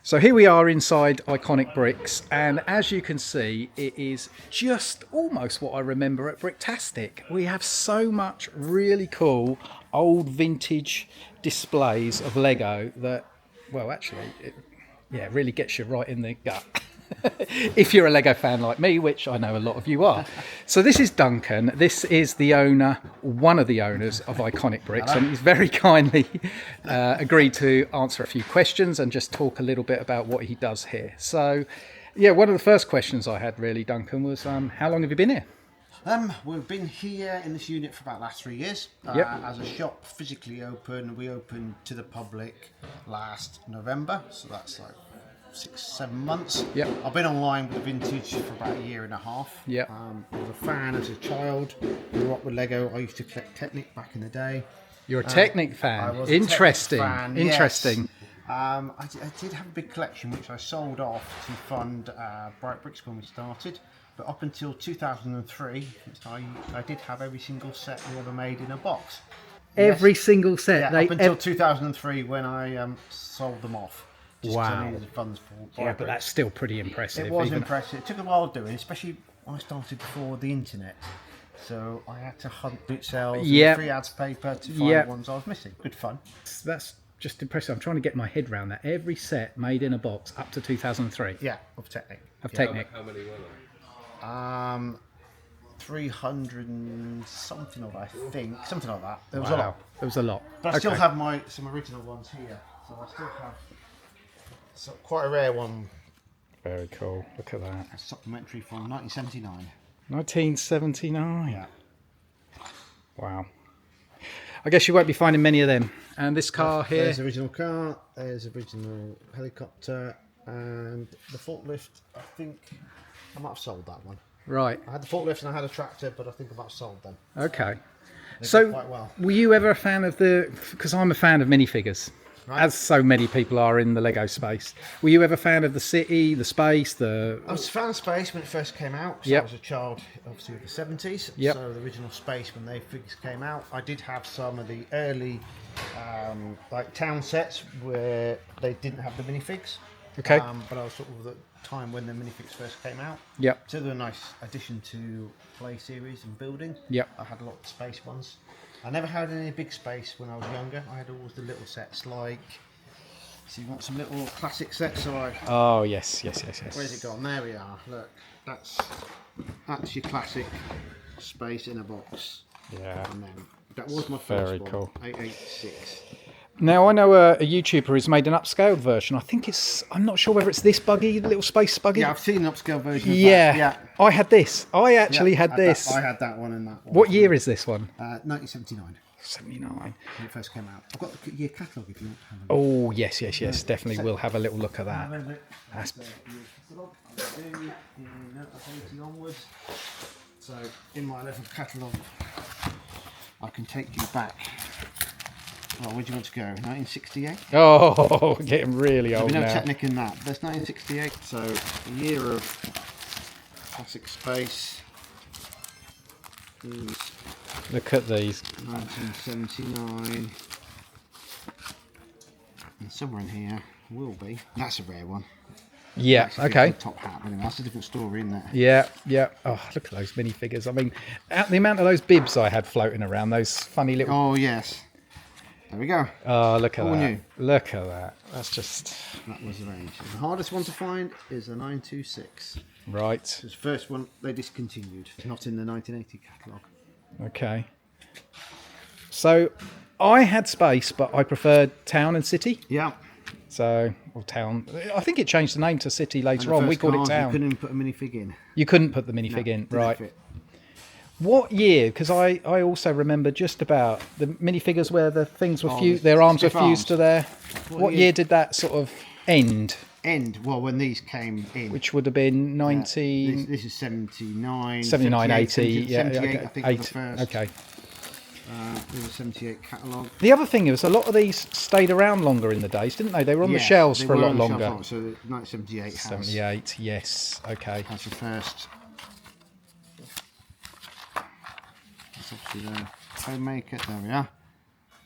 So here we are inside Iconic Bricks, and as you can see, it is just almost what I remember at Bricktastic. We have so much really cool old vintage displays of Lego that, well, actually, it really gets you right in the gut. If you're a Lego fan like me, which I know a lot of you are. So this is Duncan. This is the owner, one of the owners of Iconic Bricks. Hello. And he's very kindly agreed to answer a few questions and just talk a little bit about what he does here. So, yeah, one of the first questions I had really, Duncan, was how long have you been here? We've been here in this unit for about the last 3 years. As a shop, physically open. We opened to the public last November, so that's like 6-7 months. Yep. I've been online with vintage for about 1.5 years. Yep. I was a fan as a child. Grew up with Lego. I used to collect Technic back in the day. You're a Technic fan. I was Interesting. A Technic fan, Interesting. Yes. I did have a big collection which I sold off to fund Bright Bricks when we started. But up until 2003, I did have every single set we ever made in a box. Every single set? Yeah, up until 2003 when I sold them off. Just wow. I needed funds for yeah, but that's still pretty impressive. It was impressive. It took a while doing, especially when I started before the internet. So I had to hunt boot sales and free ads paper to find ones I was missing. Good fun. That's just impressive. I'm trying to get my head around that. Every set made in a box up to 2003. Yeah, of Technic. Technic. How many were there? 300 and something odd, I think. Something like that. There was a lot. There was a lot. But I still have some original ones here. So I still have quite a rare one. Very cool. Look at that. A supplementary from 1979. 1979. Yeah. Wow. I guess you won't be finding many of them. And this car here. There's original car. There's original helicopter, and the forklift. I think I might have sold that one. Right. I had the forklift and I had a tractor, but I think I might have sold them. Okay. They so, did quite well. Were you ever a fan of because I'm a fan of minifigures. Right. As so many people are in the Lego space. Were you ever a fan of the city, the space, I was a fan of Space when it first came out. So I was a child, obviously, of the 70s. Yep. So the original Space, when they figures came out, I did have some of the early like town sets where they didn't have the minifigs. Okay. But I was sort of the time when the minifigs first came out. Yep. So they're a nice addition to play series and building. Yep. I had a lot of Space ones. I never had any big Space when I was younger. I had always the little sets like. So you want some little classic sets? So oh yes. Where's it gone? There we are. Look, that's your classic Space in a box. Yeah. And then that was my first very one. cool. 886. Now I know a YouTuber who's made an upscaled version. I think I'm not sure whether it's this buggy, the little space buggy. Yeah, I've seen an upscale version of that. Yeah. I had this. I actually had this. I had that one and that one. What year is this one? 1979. 79. When it first came out. I've got the year catalogue if you want to have a look. Oh, yes. Definitely we'll have a little look at that. That's onwards. So in my little catalogue, I can take you back. Well, where do you want to go? 1968? Oh, getting really old There'll be no now. Technic in that. That's 1968. So a year of classic Space. Look at these. 1979. And somewhere in here will be. That's a rare one. Yeah, okay. Top hat. Anyway, that's a different story, isn't it? Yeah. Oh, look at those minifigures. I mean, the amount of those bibs I had floating around, those funny little... Oh, yes. There we go. Oh, look at All that. new. Look at that. That's just... That was the range. The hardest one to find is the 926. Right. It's the first one they discontinued. Not in the 1980 catalogue. Okay. So, I had Space, but I preferred Town and City. Yeah. So, or Town. I think it changed the name to City later on. We called it Town. You couldn't put a minifig in. You couldn't put the minifig in, Didn't right? fit. What year? Because I also remember just about the minifigures where the things were fused, their arms were stiff fused arms. to their... What year did that sort of end? Well, when these came in. Which would have been 90... This is 79. 79, 80, 78, okay. I think, was the first. Okay. There's a 78 catalogue. The other thing is, a lot of these stayed around longer in the days, didn't they? They were on the shelves they for a were lot on the longer. shelf, so 1978 has. 78, yes. Okay. That's the first. That's obviously the homemaker. There we are.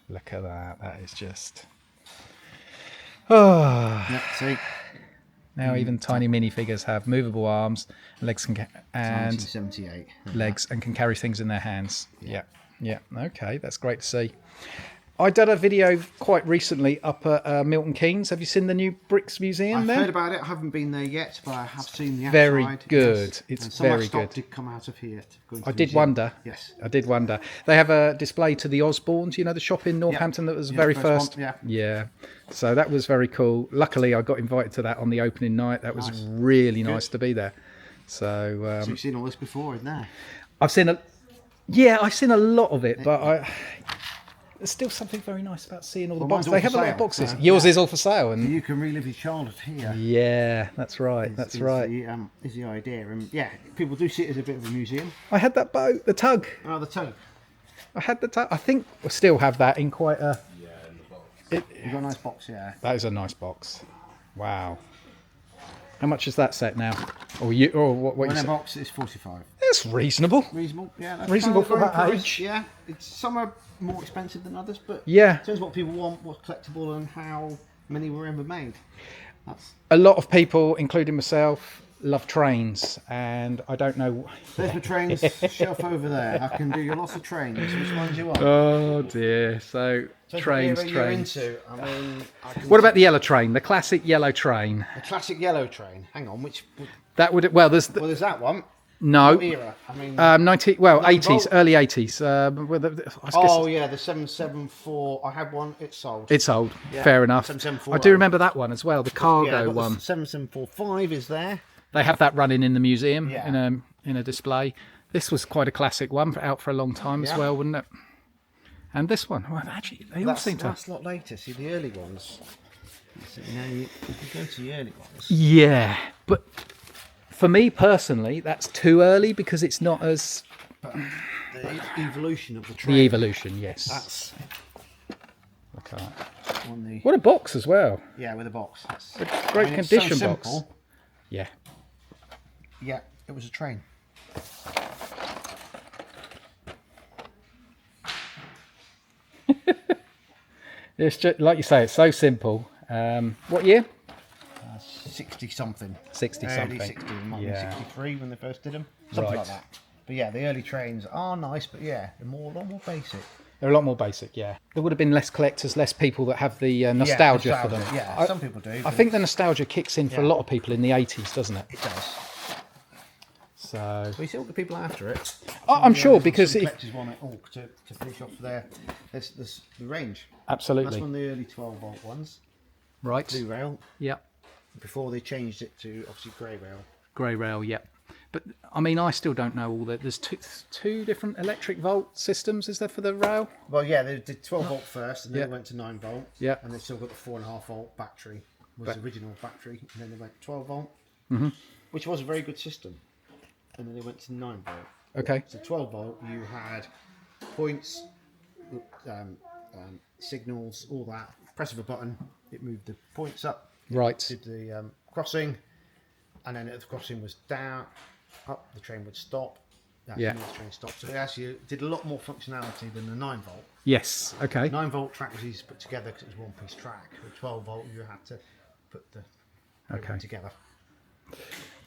Look at that. That is just... Oh. Yeah, see? Now even tiny minifigures have movable arms, legs and 1978. legs, and can carry things in their hands. Yeah. Okay, that's great to see. I did a video quite recently up at Milton Keynes. Have you seen the new Bricks Museum I've there? heard about it. I haven't been there yet, but I have seen the outside. Very good. Yes. It's and some very of stock good. did come out of here. To go into I the did museum. wonder. Yes. I did wonder. They have a display to the Osbornes, you know, the shop in Northampton that was the very first. One, Yeah. So that was very cool. Luckily, I got invited to that on the opening night. That was really nice to be there. So, so you've seen all this before, isn't there? I've seen I've seen a lot of it, but there's still something very nice about seeing all the boxes. They have a lot of boxes. Yours is all for sale, and you can relive your childhood here. Yeah, that's right. That's right. Is the idea, and yeah, people do see it as a bit of a museum. I had that boat, the tug. Oh, the tug. I had the tug. I think we still have that in quite a. You've got a nice box, yeah. That is a nice box. Wow. How much is that set now? Or what you One said? box is 45. It's reasonable. Reasonable, yeah. That's Reasonable kind of for that going age. Yeah, some are more expensive than others, but Yeah. in terms of what people want, what's collectible, and how many were ever made. That's A lot of people, including myself, love trains, and I don't know. there's the trains shelf over there. I can do you lots of trains. Which ones you want? Oh dear. So trains. You're into. I mean, What about the yellow train? The classic yellow train. the classic yellow train? Hang on, which? That would there's Well, there's that one. no. What era? I mean, 80s, early 80s. oh yeah, the 774. I had one. It's sold. It's old. Yeah, Fair enough. 774. I do remember that one as well. The yeah, cargo I've got one. The 7745 is there. They have that running in the museum Yeah. in a display. This was quite a classic one, out for a long time as Yeah. well, wouldn't it? And this one, well, actually, they all seem to. That's a lot later. See the early ones. So, you can go to the early ones. Yeah, but for me personally, that's too early because it's not as The evolution of the train. the evolution. Yes. That's Look at that. on the What a box as well. yeah with a box. That's, Great it's condition so box. simple. Yeah. Yeah, it was a train. It's just, like you say, it's so simple. What year? 60 something. 60 Early something. 60, might be Yeah. 63 when they first did them. Something Right. like that. But yeah, the early trains are nice, but yeah, they're a lot more basic. They're a lot more basic, yeah. There would have been less collectors, less people that have the nostalgia for them. Yeah, some people do. I but think the nostalgia kicks in for a Yeah. lot of people in the 80s, doesn't it? it does. So We see all the people after it. I'm sure, because some if- collectors want it all to finish off there. There's the range. That's absolutely one of the early 12-volt ones. right. Blue rail. Yep. Before they changed it to obviously grey rail. Grey rail, yep. But I mean, I still don't know all that. There's two different electric volt systems, is there, for the rail? Well, yeah, they did 12-volt first, and then Yeah. they went to 9-volt. Yeah. And they still got the 4.5-volt battery. Was the original battery, and then they went 12-volt, which was a very good system. And then they went to 9-volt. Okay. So 12-volt, you had points, signals, all that. Press of a button, it moved the points up. Right. Did the crossing, and then if the crossing was down, up, the train would stop. That's Yeah. when the train stopped. So they actually did a lot more functionality than the 9-volt. Yes. Okay. 9-volt track was easy to put together because it was one-piece track. With 12-volt, you had to put the everything together.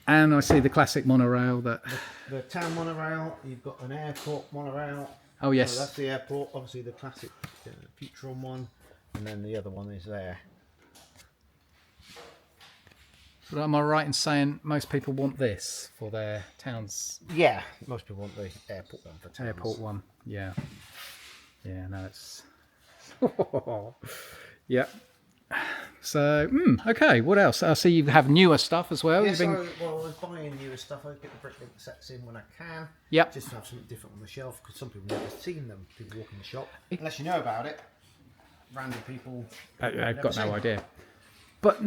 And I see the classic monorail that. The town monorail, you've got an airport monorail. Oh yes. So that's the airport, obviously the classic Futron one, and then the other one is there. But am I right in saying most people want this for their town's Yeah, most people want the airport one for towns. airport one? Yeah. Yeah. No, it's. Yeah. So, okay. What else? I see you have newer stuff as well. Yeah, You've been- I was buying newer stuff. I get the Bricklink sets in when I can. Yep. Just to have something different on the shelf because some people never seen them. People walk in the shop unless you know about it. Random people. I've got no idea. But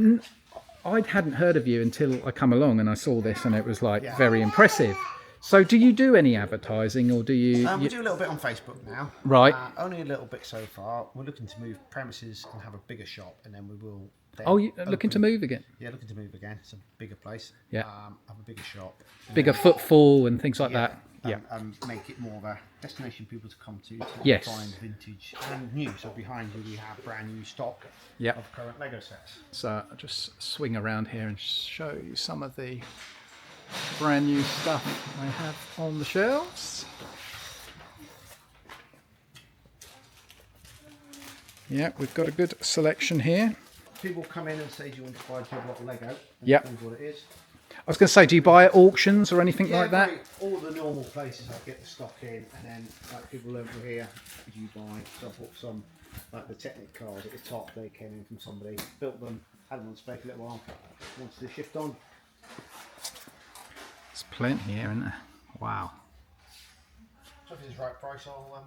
I hadn't heard of you until I come along and I saw this, and it was like very impressive. So, do you do any advertising, or do you? We do a little bit on Facebook now. Right. Only a little bit so far. We're looking to move premises and have a bigger shop, and then we will. Then Oh, you looking to move again? Yeah, looking to move again. It's a bigger place. Yeah. Have a bigger shop. Bigger footfall and things like Yeah. that. and make it more of a destination people to come to Yes. find vintage and new. So behind you we have brand new stock Yep. of current Lego sets. So I'll just swing around here and show you some of the brand new stuff I have on the shelves. Yeah, we've got a good selection here. People come in and say, do you want to buy a job lot of Lego? And Yep. depends what it is. I was going to say, do you buy at auctions or anything like that? Right, all the normal places I get the stock in, and then like people over here, you buy. So I bought some, like the Technic cars at the top. They came in from somebody, built them, had them on spec a little while, wanted to shift on. There's plenty here, isn't there? Wow. So if it's the right price, I'll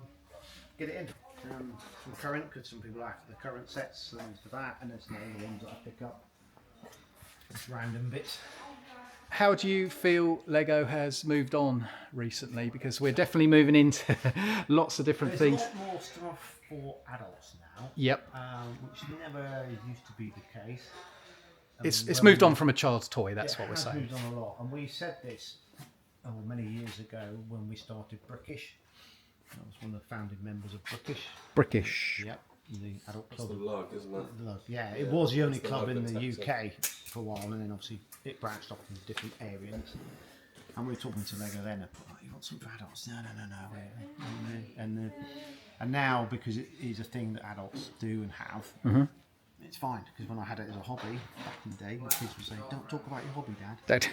get it in. Some current, because some people like the current sets, so there's for that, and there's some other ones that I pick up. Just random bits. How do you feel Lego has moved on recently? Because we're definitely moving into lots of different There's things. a lot more stuff for adults now. Yep. Which never used to be the case. It's moved on from a child's toy, that's what we're saying. It has moved on a lot, and we said this many years ago when we started Brickish. I was one of the founding members of Brickish. Brickish. Yep, the adult That's club. the lug, isn't it? The Lug, yeah, it was the only the club lug in that the takes UK for a while, and then obviously it branched off into different areas. And we were talking to Lego then, and oh, you want something for adults? No. And now, because it is a thing that adults do and have, it's fine. Because when I had it as a hobby back in the day, my kids would say, "Don't talk about your hobby, Dad."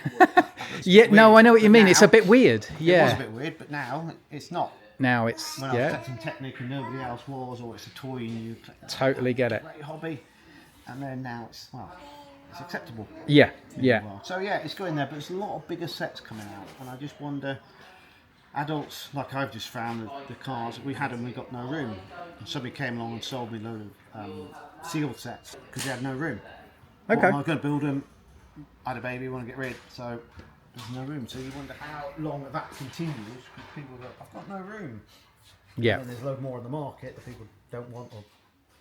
Yeah, no, I know what you But mean. It's a now- bit weird. It was a Yeah. bit weird, but now it's not. Now it's, When I was yeah, collecting Technic and nobody else was, or it's a toy and you collect, totally get it. great hobby, and then now it's it's acceptable. Yeah, yeah. Well, so yeah, it's going there, but there's a lot of bigger sets coming out, and I just wonder, adults like I've just found the cars we had them, we got no room, and somebody came along and sold me a load of sealed sets because they had no room. Okay. What am I going to build them? I had a baby, want to get rid, so there's no room. So you wonder how long that continues because people go, I've got no room. Yeah. And there's a load more on the market that people don't want or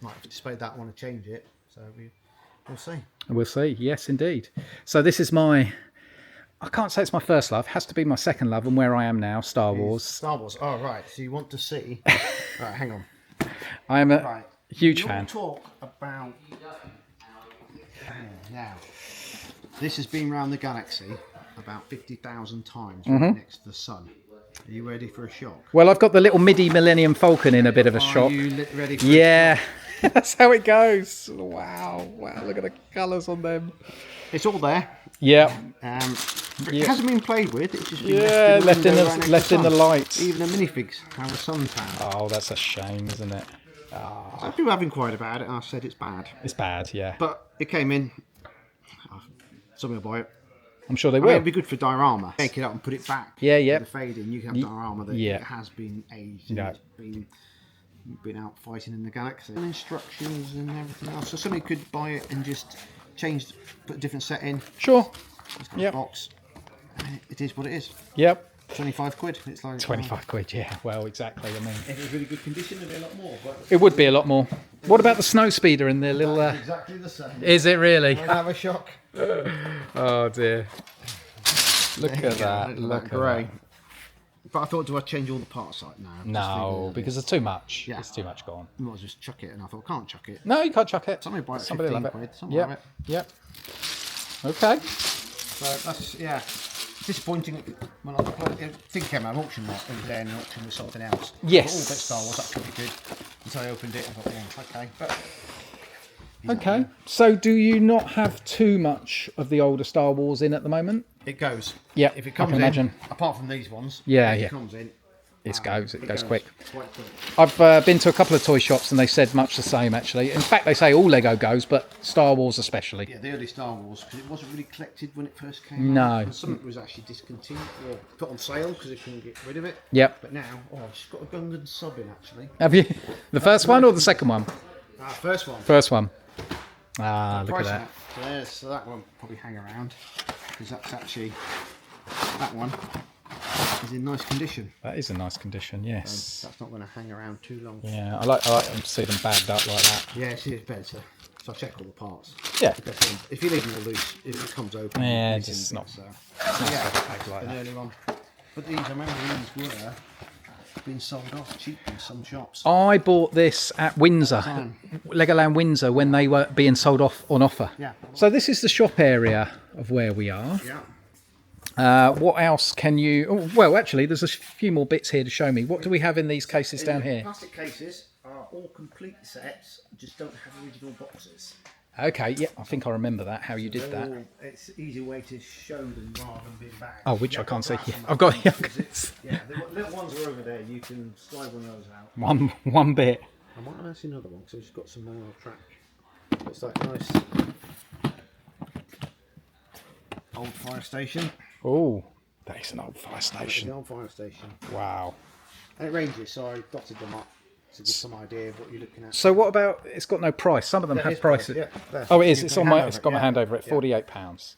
might have displayed that, want to change it. So we'll see. We'll see. Yes, indeed. So this is my, I can't say it's my first love. It has to be my second love, and where I am now, Star Wars. Star Wars. Oh, right. So you want to see. Right, hang on. I am a Right. huge You'll fan. talk about. Now, this has been around the galaxy about 50,000 times right next to the sun. Are you ready for a shock? Well, I've got the little MIDI Millennium Falcon in a bit of a Are shock. you ready for Yeah, that's how it goes. Wow, look at the colours on them. It's all there. Yeah, It hasn't been played with. It's just been yeah, left in the, window right next left to in the sun. lights. Even the minifigs have a suntan. Oh, that's a shame, isn't it? So people have inquired about it, and I said it's bad. It's bad, yeah. But it came in. Somebody will buy it. I'm sure they I mean, will. it'd be good for diorama. Take it up and put it back. Yeah, yeah. With the fade in, you can have diorama that yeah. it has been aged. And Yeah. it's been out fighting in the galaxy. And instructions and everything else. So somebody could buy it and just put a different set in. Sure. It's got Yep. a box. And it is what it is. Yep. 25 quid. It's like 25 quid, yeah. Well, exactly. I mean, If it was really good condition, it'd be a lot more. But it would be a lot more. What about the snow speeder in the little? exactly the same. Is it really? Have a shock. Oh dear. Look at that. Look Look at at that grey. that. But I thought, do I change all the parts like now? Just leave it No, as it because is. it's too much. Yeah. It's too much gone. I might as well just chuck it, and I thought, I can't chuck it. No, you can't chuck it. Somebody buy it Somebody 15 love it. quid, somebody have Yep. it. Yep. Okay. So that's, yeah, disappointing when I think came out of auction lot the other day and an auction with something else. Yes. All bit Star Wars, that could be good. Until I opened it, I thought, yeah, okay. But Okay. So, do you not have too much of the older Star Wars in at the moment? it goes. Yeah, If I it comes can in, imagine. apart from these ones, Yeah, if yeah. it comes in, It goes quick. quite quick. I've been to a couple of toy shops and they said much the same actually. In fact, they say all Lego goes, but Star Wars especially. Yeah, the early Star Wars, because it wasn't really collected when it first came No. out. And some of it was actually discontinued or put on sale because they couldn't get rid of it. Yep. But now, I've just got a Gungan sub in actually. Have you? The first one or the second one? First one. First one. Ah, look at Price that. So that one probably hang around because that's actually that one is in nice condition. That is a nice condition, yes. That's not going to hang around too long. Yeah, I like them to see them bagged up like that. Yeah, it's better. So I check all the parts. Yeah. If you leave them all loose, if it comes open, Yeah, it's just in not- bits, so. It's nice Yeah, to have it bagged like an that. early one. But these, I remember these were being sold off cheap in some shops. I bought this at Windsor, Time. Legoland Windsor, when they were being sold off on offer. Yeah. So this is the shop area of where we are. Yeah. What else can you... Oh, well, actually, there's a few more bits here to show me. What do we have in these cases down here? Plastic cases are all complete sets, just don't have original boxes. Okay, yeah, I think I remember that, how you did that. It's an easy way to show them rather than being bagged. Oh, which Yeah, I can't see. glass Yeah, on I've got... that Yeah, one, 'cause yeah, the little ones are over there. You can slide one of those out. one bit. I might have seen another one because I've just got some more on track. It's like nice old fire station. Oh, that is an old fire It's station. an old fire station. Wow. And it ranges, so I dotted them up to give some idea of what you're looking at. So what about... It's got no price. Some of them There have is price, prices. yeah, there. Oh, it is. You It's can on my... hand It's over got it, my yeah. hand over it. Yeah. £48.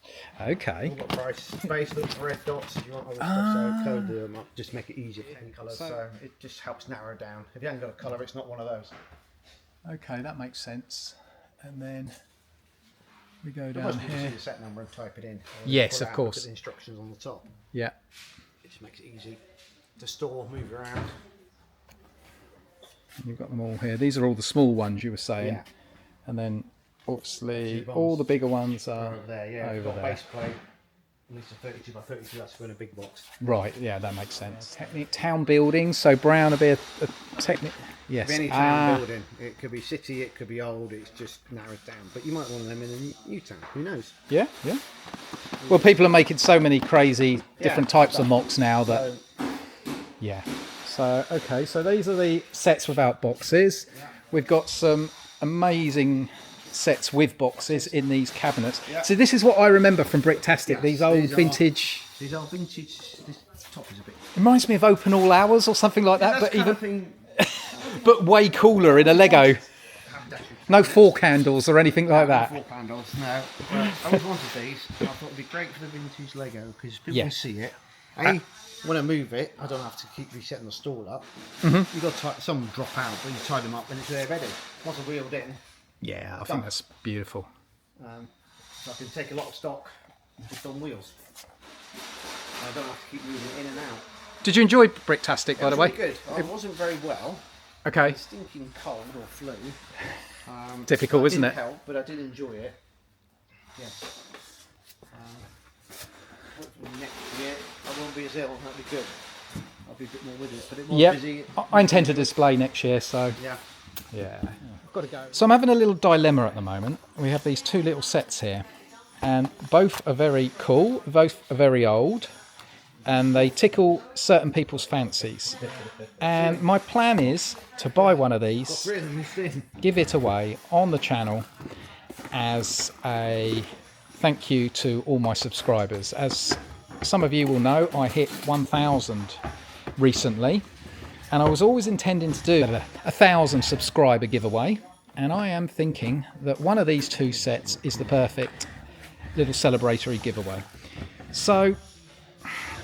Okay. We've got price, space, little red dots if you want other stuff, so code them up, just make it easier for any colours, so it just helps narrow down. If you haven't got a colour, it's not one of those. Okay, that makes sense. And then we go Most down people see here. the set number and type it in. Or Yes, pull it of out, course. Look at the instructions on the top. Yeah. It just makes it easy to store, move around. You've got them all here. These are all the small ones you were saying. Yeah. And then obviously Two all bombs. the bigger ones are Over there, yeah. We've over got there. base plate, at least a 32 by 32, that's for in a big box. Right, yeah, that makes sense. Town buildings, so brown will be a technic. Yes. Any town building, it could be city, it could be old, it's just narrowed down. But you might want them in a new town, who knows? Yeah, yeah. Well, people are making so many crazy different types of stuff. mocks now that, So, yeah. So, okay, so these are the sets without boxes. We've got some amazing sets with boxes in these cabinets. Yeah. So this is what I remember from Bricktastic, Yes, these old these are- vintage... these are vintage, this top is a bit... Reminds me of Open All Hours or something like that, That's but kind even of thing, but way cooler in a Lego. No fork handles or anything like that. Four handles, no. But I always wanted these. I thought it'd be great for the vintage Lego because people Yeah. can see it. When I move it, I don't have to keep resetting the stall up. You've got to tie, some drop out, but you tie them up and it's there ready. Once I've wheeled in, Yeah, I think that's beautiful. so I can take a lot of stock just on wheels. I don't have to keep moving it in and out. Did you enjoy Bricktastic, by the way? Really good. I wasn't very well. Okay, Stinking cold or flu. typical, That isn't didn't it? help, but I did enjoy it. Yeah. Hopefully next year I won't be as ill. That'll be good. I'll be a bit more with it, but it was Yep. busy. I intend to display next year, so Yeah. yeah. I've got to go. So I'm having a little dilemma at the moment. We have these two little sets here, and both are very cool, both are very old, and they tickle certain people's fancies. And my plan is to buy one of these, Three of them missed in. give it away on the channel as a thank you to all my subscribers. As some of you will know, I hit 1,000 recently, and I was always intending to do a 1,000 subscriber giveaway, and I am thinking that one of these two sets is the perfect little celebratory giveaway. So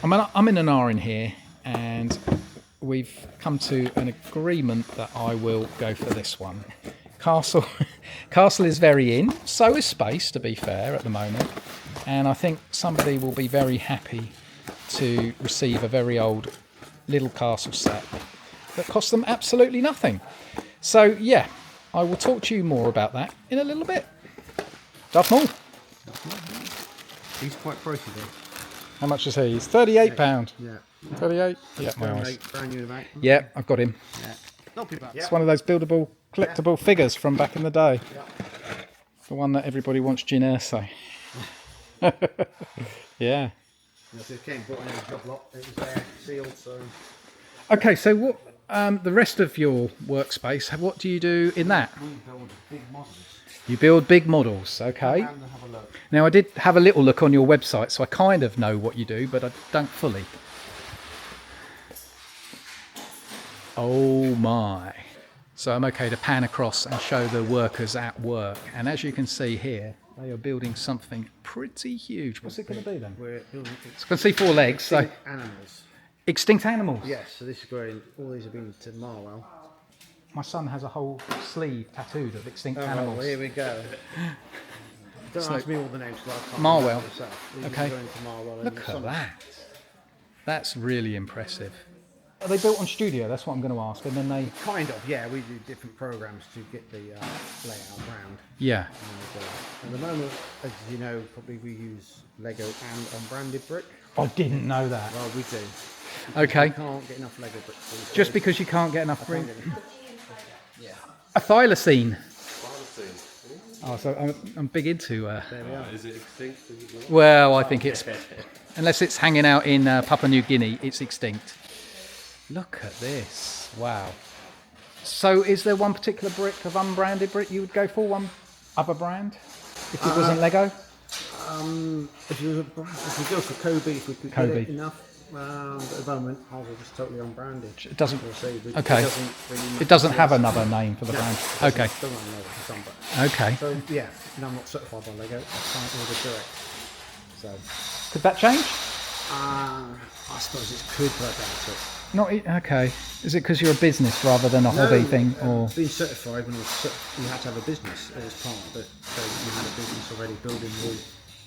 I'm in an R in here, and we've come to an agreement that I will go for this one. Castle is very in, so is Space, to be fair, at the moment, and I think somebody will be very happy to receive a very old little castle set that cost them absolutely nothing. So yeah, I will talk to you more about that in a little bit. Duff Mall. He's quite pricey though. How much is he? He's £38. Yeah. 38? Yeah, my eyes. Brand new in the back. Yeah, I've got him. Yeah. Not too bad. It's one of those buildable, collectible figures from back in the day. Yeah. The one that everybody wants Gin Urso. Yeah. Yeah, so it came brought in a job lot. It was there, sealed, so. Okay, so what? The rest of your workspace, what do you do in that? We build big models. You build big models, okay? And have a look. Now, I did have a little look on your website, so I kind of know what you do, but I don't fully. Oh my. So I'm okay to pan across and show the workers at work. And as you can see here, they are building something pretty huge. What's it going to be then? We're building I can see 4 legs, so animals. extinct animals. Yes, so this is going, all these have been to Marwell. My son has a whole sleeve tattooed of extinct Oh, animals. well, here we go. Don't So- ask me all the names, because I can't Marwell. remember myself. These Okay. are going to Marwell in Look the at summer. that. That's really impressive. Are they built on Studio? That's what I'm going to ask. And then they... Kind of, yeah. We do different programs to get the layout round. Yeah. And at the moment, as you know, probably we use Lego and unbranded brick. I didn't know that. Well, we do. Okay. We can't get enough Lego bricks. Just because you can't get enough brick. Yeah. A thylacine. Oh, so I'm big into... There we are. Is it extinct? Well, I think it's... Unless it's hanging out in Papua New Guinea, it's extinct. Look at this. Wow. So is there one particular brick of unbranded brick you would go for? One other brand? If it wasn't Lego? If we go for Kobe, if we could Kobe. get it enough. But at the moment, ours are just totally unbranded. It doesn't... We'll see, but Okay. It doesn't have another name for the brand. Okay. Don't run Lego for some, but Okay. so yeah, and I'm not certified by Lego. I can't order direct. So Could that change? I suppose it could, but I doubt it. Okay. Is it because you're a business rather than a hobby thing, or being certified when you had to have a business as part of it. So you had a business already building your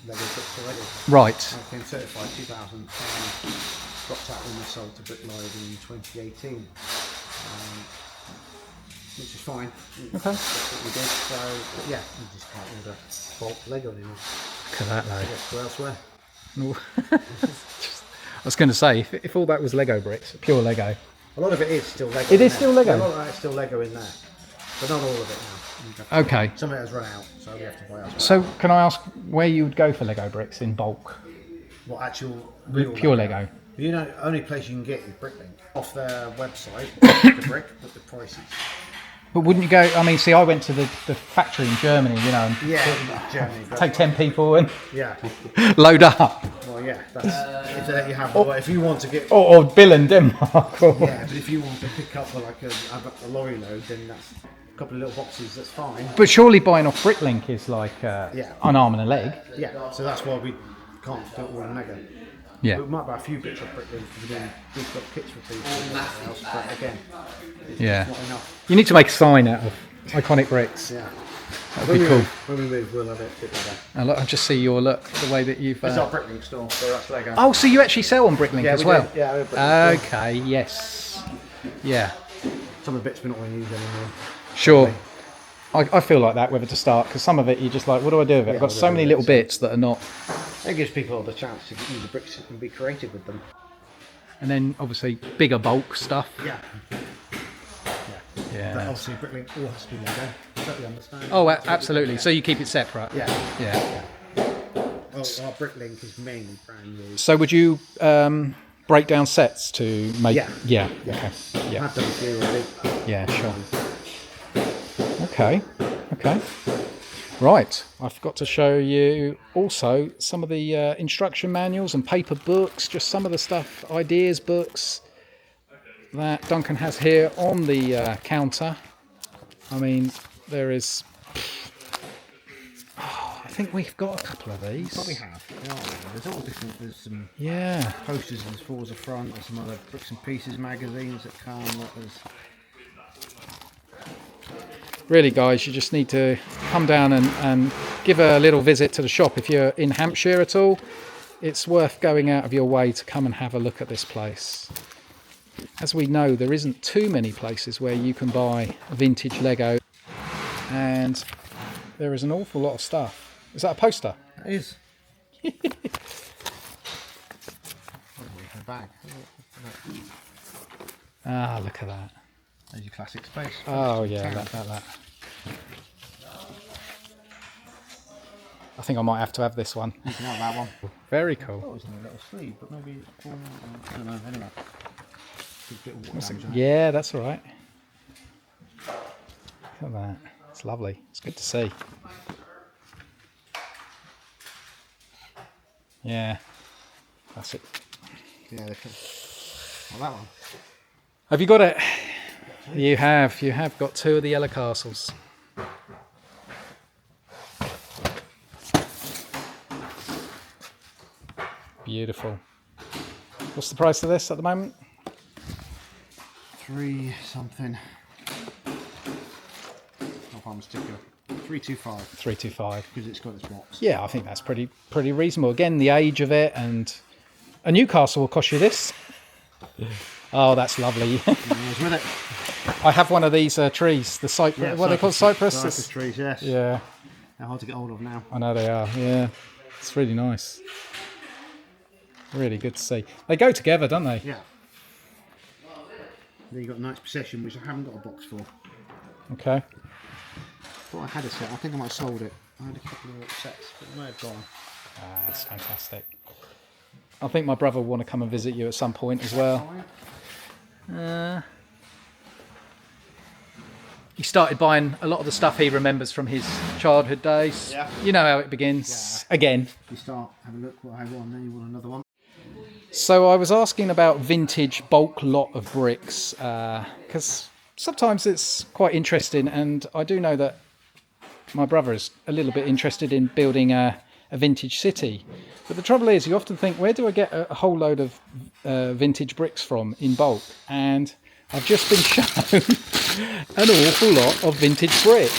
Lego bricks already. right? I became certified 2010, dropped out when we sold to Bricklink in 2018, which is fine. Okay. That's what we did. So but yeah, you just can't order bulk Lego anymore. Look at that, I though. guess go elsewhere. I was going to say, if all that was Lego bricks, pure Lego. A lot of it is still Lego. It is still Lego? Yeah, a lot of it's still Lego in there, but not all of it now. Okay. Some of it has run out, so we have to buy elsewhere. So can I ask where you would go for Lego bricks in bulk? What actual real Pure Lego. You know, only place you can get is Bricklink. Off their website, the brick, but the prices. But wouldn't you go? I mean, see, I went to the factory in Germany, you know, and Yeah, Germany. But take 10 people and yeah, load up, well, yeah. That's if they let you have. Well, if you want to get. or Bill in Denmark. Or, Yeah, but if you want to pick up like a lorry load, then that's a couple of little boxes. That's fine. But surely buying off Bricklink is like Yeah. an arm and a leg. Yeah, so that's why we can't do it all in Lego. Yeah. We might buy a few bits of Bricklink because we've got kits for people and everything else, but again, it's Yeah. not enough. You need to make a sign out of iconic bricks. Yeah. That'd be cool. When we move, we'll have it a bit better. And look, I just see your look, the way that you've. It's our Bricklink store, so that's Lego. Oh, so you actually sell on Bricklink as we well? do. Yeah, we're Bricklink store. Okay. Yes. Yeah. Some of the bits we're not going to use anymore. Sure. I feel like that whether to start because some of it you're just like, what do I do with it? I've got so many little bits that are not. It gives people the chance to use the bricks and be creative with them. And then obviously bigger bulk stuff. Yeah. Yeah. But obviously Bricklink all has to be Lego. Totally understand. Oh, absolutely. So you keep it separate. Yeah. Yeah. Well, our Bricklink is mainly brand new. So would you break down sets to make? Yeah. Yeah. Yeah. Okay. Yeah. I've done a few already. Yeah. Sure. Okay. Okay. Right. I forgot to show you also some of the instruction manuals and paper books, just some of the stuff, ideas books that Duncan has here on the counter. I mean, there is... I think we've got a couple of these. Probably have. Yeah, there's all different. There's some Yeah. posters and fours of front. There's some other Bricks and Pieces magazines that come. There's Really, guys, you just need to come down and give a little visit to the shop. If you're in Hampshire at all, it's worth going out of your way to come and have a look at this place. As we know, there isn't too many places where you can buy vintage Lego, and there is an awful lot of stuff. Is that a poster? It is. Bag. Ah, look at that. There's your classic space. Oh yeah, that. I think I might have to have this one. You can have that one. Very Oh, cool. it's in a little sleeve, but maybe it's I don't know. Anyway, good bit of water damage on it. Yeah, that's all right. Look at that. It's lovely. It's good to see. Yeah, that's it. Yeah, well, that one. Have you got it? You have. You have got two of the yellow castles. Beautiful. What's the price of this at the moment? 3 something. Not on sticker. 325 325. because it's got its box. Yeah, I think that's pretty reasonable. Again, the age of it and A Newcastle will cost you this. Oh, that's lovely. With it. I have one of these trees, the cypress. Yeah, What are they called? Cypress? Cypress trees, yes. Yeah, They're hard to get hold of now. I know they are. Yeah, it's really nice. Really good to see. They go together, don't they? Yeah. Then you got a nice possession, which I haven't got a box for. Okay. Thought I had a set. I think I might have sold it. I had a couple of sets, but I may have gone. Ah, that's fantastic. I think my brother will want to come and visit you at some point as well. He started buying a lot of the stuff he remembers from his childhood days. Yeah. You know how it begins. Yeah. Again. You start, have a look what I want, then you want another one. So I was asking about vintage bulk lot of bricks because sometimes it's quite interesting, and I do know that my brother is a little bit interested in building a vintage city. But the trouble is, you often think, where do I get a whole load of vintage bricks from in bulk? And I've just been shown an awful lot of vintage brick.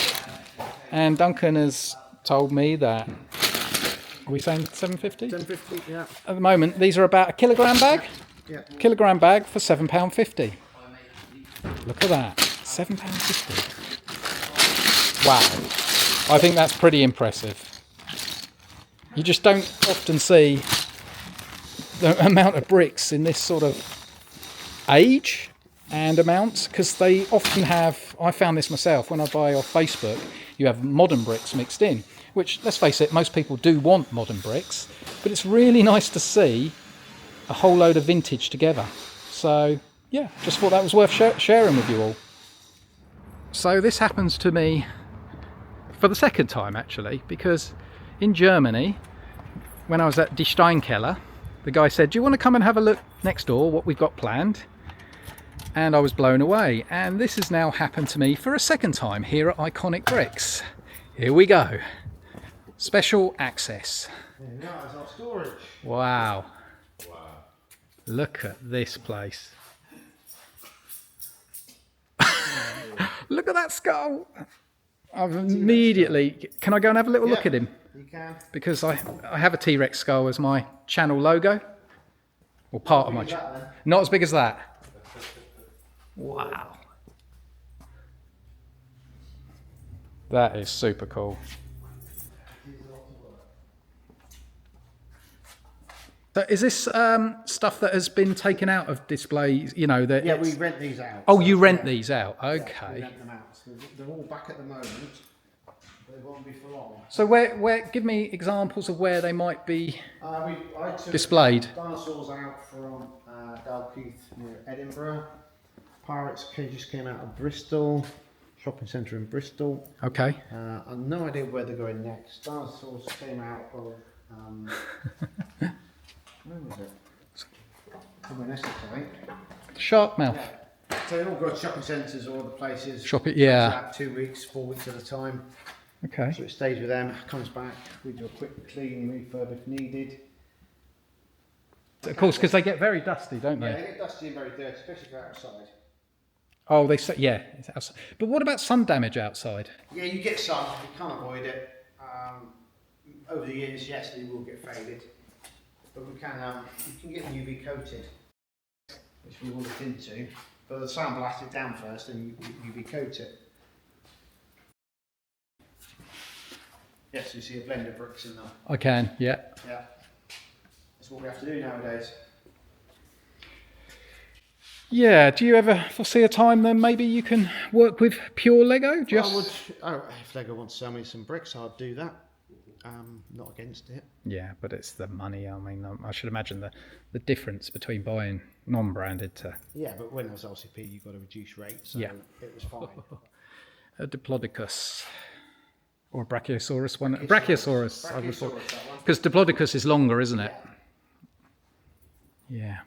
And Duncan has told me that, are we saying 750? 750, yeah. At the moment, these are about a kilogram bag. Yeah. Kilogram bag for £7.50. Look at that, £7.50. Wow, I think that's pretty impressive. You just don't often see the amount of bricks in this sort of age and amount, because they often have, I found this myself when I buy off Facebook, you have modern bricks mixed in, which, let's face it, most people do want modern bricks, but it's really nice to see a whole load of vintage together. So yeah, just thought that was worth sharing with you all. So this happens to me for the second time actually, because in Germany, when I was at Die Steinkeller, the guy said, do you want to come and have a look next door, what we've got planned? And I was blown away. And this has now happened to me for a second time here at Iconic Bricks. Here we go. Special access. There you go, it's our storage. Wow. Look at this place. Look at that skull. I've immediately... Can I go and have a little look at him? You can. Because I have a T-Rex skull as my channel logo. Or part of my channel. Not as big as that. Wow. That is super cool. So is this stuff that has been taken out of displays? You know that. Yeah, we rent these out. Oh, so, you rent yeah. these out? Okay. Yeah, we rent them out. So they're all back at the moment. They won't be for long. So where? Give me examples of where they might be I took displayed. Dinosaurs out from Dalkeith near Edinburgh. Pirates just came out of Bristol, shopping centre in Bristol. Okay. I've no idea where they're going next. Dinosaurs came out of where was it? Somewhere in Essex, I think. Sharkmouth. Yeah. So they all go to shopping centres or other places. Shop it, yeah. About 2 weeks, 4 weeks at a time. Okay. So it stays with them, comes back. We do a quick clean, refurb if needed. Of course, because they get very dusty, don't Yeah, they? they get dusty and very dirty, especially if they're outside. Oh, they say, yeah. It's outside. But what about sun damage outside? Yeah, you get sun, you can't avoid it. Over the years, yes, they will get faded. But we can, you can get them UV coated, which we will look into. But the sun blast it down first and you UV coat it. Yes, you see a blend of bricks in there. I can, yeah. Yeah. That's what we have to do nowadays. Yeah, do you ever foresee a time then maybe you can work with pure Lego? If Lego wants to sell me some bricks, I'll do that. Not against it. Yeah, but it's the money. I mean, I should imagine the difference between buying non-branded to... Yeah, but when there's LCP, you've got to reduce rate, so Yeah. it was fine. A Diplodocus. Or a Brachiosaurus one. Brachiosaurus, I would thought. Because Diplodocus is longer, isn't it? Yeah.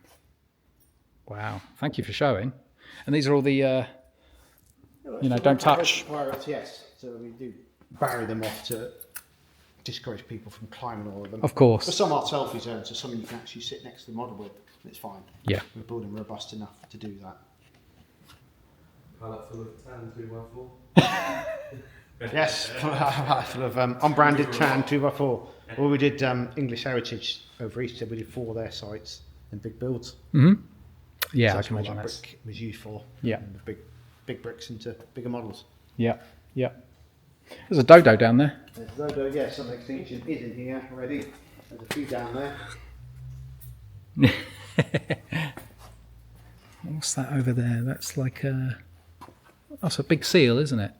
Wow. Thank you for showing. And these are all the, don't touch. Pirates, yes. So we do barrier them off to discourage people from climbing all of them. Of course. But some are selfie zones, so something you can actually sit next to the model with, and it's fine. Yeah. We're building robust enough to do that. Pallet full of tan 2x4. Yes, full of unbranded tan 2x4. Well, we did English Heritage over Easter. We did 4 of their sites. big builds. Yeah, So I that's can what imagine that that's. brick was used for. Yeah. And the big bricks into bigger models. Yeah, yeah. There's a dodo down there. There's Dodo, yeah, some extinction is in here already. There's a few down there. What's that over there? That's like a. That's a big seal, isn't it?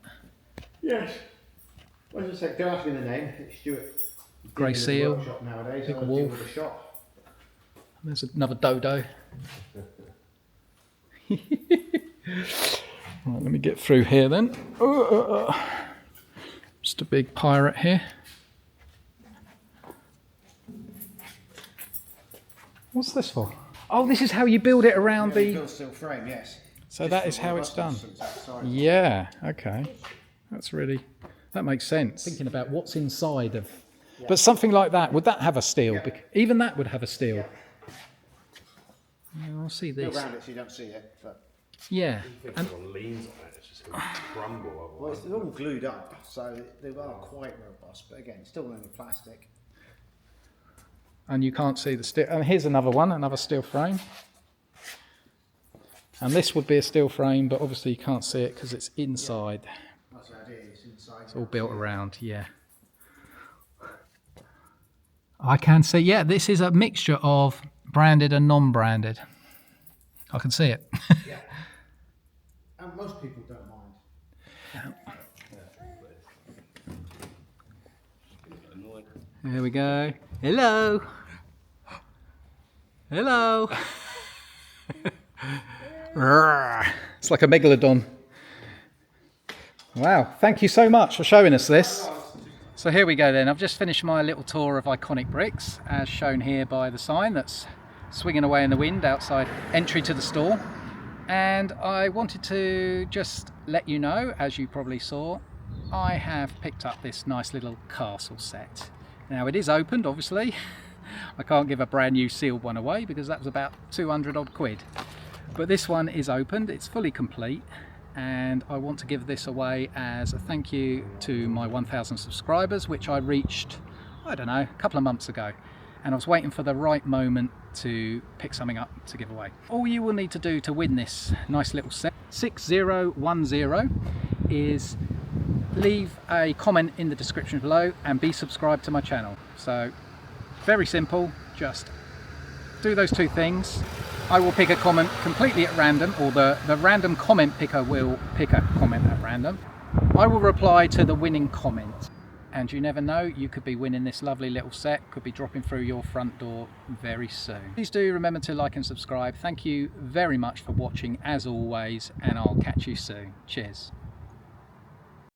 Yes. Well, as I said, go asking the name. It's Stuart. Grey seal. Workshop nowadays. Big I deal wolf. with a shop. There's another dodo. Right, let me get through here then. Just a big pirate here. What's this for? Oh, this is how you build it around the... Built steel frame, yes. So that is how it's done. Yeah, okay. That's really... That makes sense. Thinking about what's inside of... But something like that, would that have a steel? Yeah. Even that would have a steel. Yeah, I'll see Go this. around it so you don't see it. But Yeah. If And someone leans on it, it's just going to crumble. well, it's all glued up, so they are quite robust. But again, still only plastic. and you can't see the steel. And here's another one, another steel frame. And this would be a steel frame, but obviously you can't see it because it's inside. That's what it is, inside. It's all built around, yeah. I can see, yeah, this is a mixture of branded and non-branded. I can see it. Yeah. And most people don't mind. There we go. Hello. Hello. It's like a megalodon. Wow, thank you so much for showing us this. So here we go then. I've just finished my little tour of iconic bricks, as shown here by the sign that's swinging away in the wind outside entry to the store. And I wanted to just let you know, as you probably saw, I have picked up this nice little castle set. Now it is opened, obviously. I can't give a brand new sealed one away because that was about 200 odd quid. But this one is opened, it's fully complete, and I want to give this away as a thank you to my 1,000 subscribers, which I reached, I don't know, a couple of months ago. And I was waiting for the right moment to pick something up to give away. All you will need to do to win this nice little set, 6010, is leave a comment in the description below and be subscribed to my channel. So very simple, just do those two things. I will pick a comment completely at random, or the random comment picker will pick a comment at random. I will reply to the winning comment, and you never know, you could be winning this lovely little set, could be dropping through your front door very soon. Please do remember to like and subscribe. Thank you very much for watching as always, and I'll catch you soon. Cheers.